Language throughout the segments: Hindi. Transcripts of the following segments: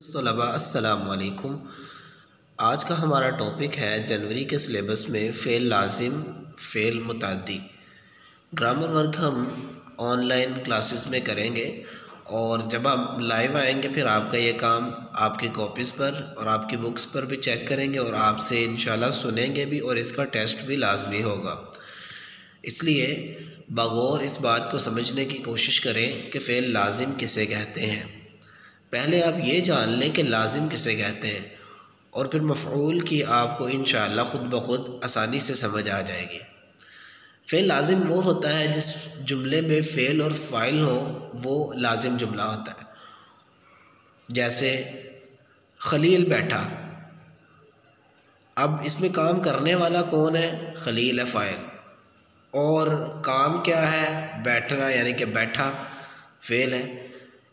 तलबा अस्सलाम वालेकुम। आज का हमारा टॉपिक है जनवरी के सिलेबस में फ़ेल लाजिम, फ़ेल मुतअद्दी। ग्रामर वर्क हम ऑनलाइन क्लासेस में करेंगे और जब हम लाइव आएंगे फिर आपका ये काम आपकी कॉपीज़ पर और आपकी बुक्स पर भी चेक करेंगे और आपसे इंशाल्लाह सुनेंगे भी और इसका टेस्ट भी लाजमी होगा। इसलिए बगौर इस बात को समझने की कोशिश करें कि फ़ेल लाजिम किसे कहते हैं। पहले आप ये जान लें कि लाजिम किसे कहते हैं और फिर मफ़ऊल की आपको इंशाअल्लाह ख़ुद ब खुद आसानी से समझ आ जाएगी। फ़ेल लाजिम वो होता है जिस जुमले में फ़ेल और फ़ाइल हो, वो लाजिम जुमला होता है। जैसे खलील बैठा, अब इसमें काम करने वाला कौन है? खलील है फ़ाइल, और काम क्या है? बैठना, यानी कि बैठा फ़ेल है।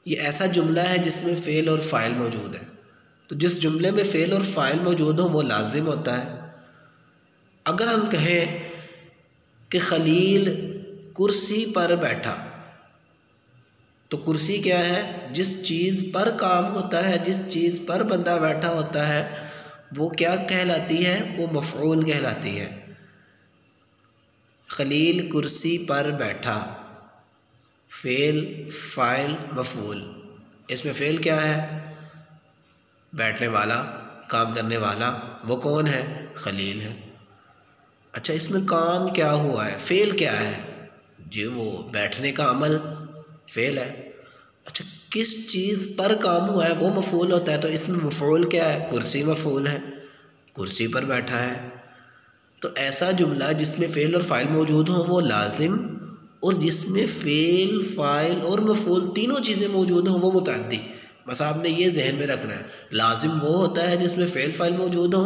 ये ऐसा जुमला है जिसमें फ़ेल और फ़ाइल मौजूद है। तो जिस जुमले में फ़ेल और फ़ाइल मौजूद हो वो लाजिम होता है। अगर हम कहें कि खलील कुर्सी पर बैठा, तो कुर्सी क्या है? जिस चीज़ पर काम होता है, जिस चीज़ पर बंदा बैठा होता है, वो क्या कहलाती है? वो मफ़ऊल कहलाती है। खलील कुर्सी पर बैठा, फ़ेल, फ़ाइल, मफ़ऊल। इसमें फ़ेल क्या है? बैठने वाला, काम करने वाला, वो कौन है? खलील है। अच्छा, इसमें काम क्या हुआ है? फ़ेल क्या है? जी, वो बैठने का अमल फ़ेल है। अच्छा, किस चीज़ पर काम हुआ है वो मफ़ऊल होता है। तो इसमें मफ़ऊल क्या है? कुर्सी मफ़ऊल है, कुर्सी पर बैठा है। तो ऐसा जुमला जिसमें फ़ेल और फ़ाइल मौजूद हो वो लाजिम, और जिसमें फ़ेल, फ़ाइल और मफ़ऊल तीनों चीज़ें मौजूद हों वो मुतअद्दी। बस आपने ये जहन में रखना है। लाजिम वो होता है जिसमें फ़ेल फ़ाइल मौजूद हो।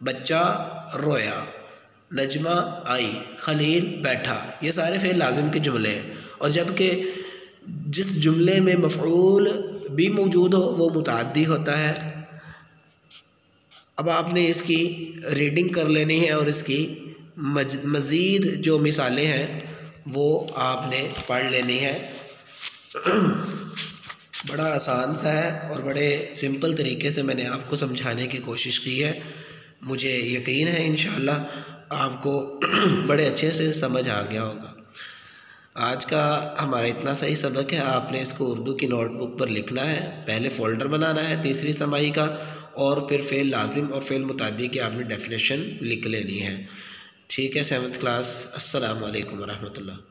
बच्चा रोया, नजमा आई, खलील बैठा, ये सारे फ़ेल लाजिम के जुमले हैं। और जबकि जिस जुमले में मफ़ऊल भी मौजूद हो वो मुतअद्दी होता है। अब आपने इसकी रीडिंग कर लेनी है और इसकी मज़ीद जो मिसालें हैं वो आपने पढ़ लेनी है। बड़ा आसान सा है और बड़े सिंपल तरीके से मैंने आपको समझाने की कोशिश की है। मुझे यकीन है इंशाअल्लाह आपको बड़े अच्छे से समझ आ गया होगा। आज का हमारा इतना सही सबक है। आपने इसको उर्दू की नोटबुक पर लिखना है। पहले फ़ोल्डर बनाना है तीसरी समाई का, और फिर फ़ेल लाजिम और फ़ेल मुतअद्दी की आपने डेफिनेशन लिख लेनी है। ठीक है, 7th क्लास। अस्सलाम वालेकुम व रहमतुल्लाह।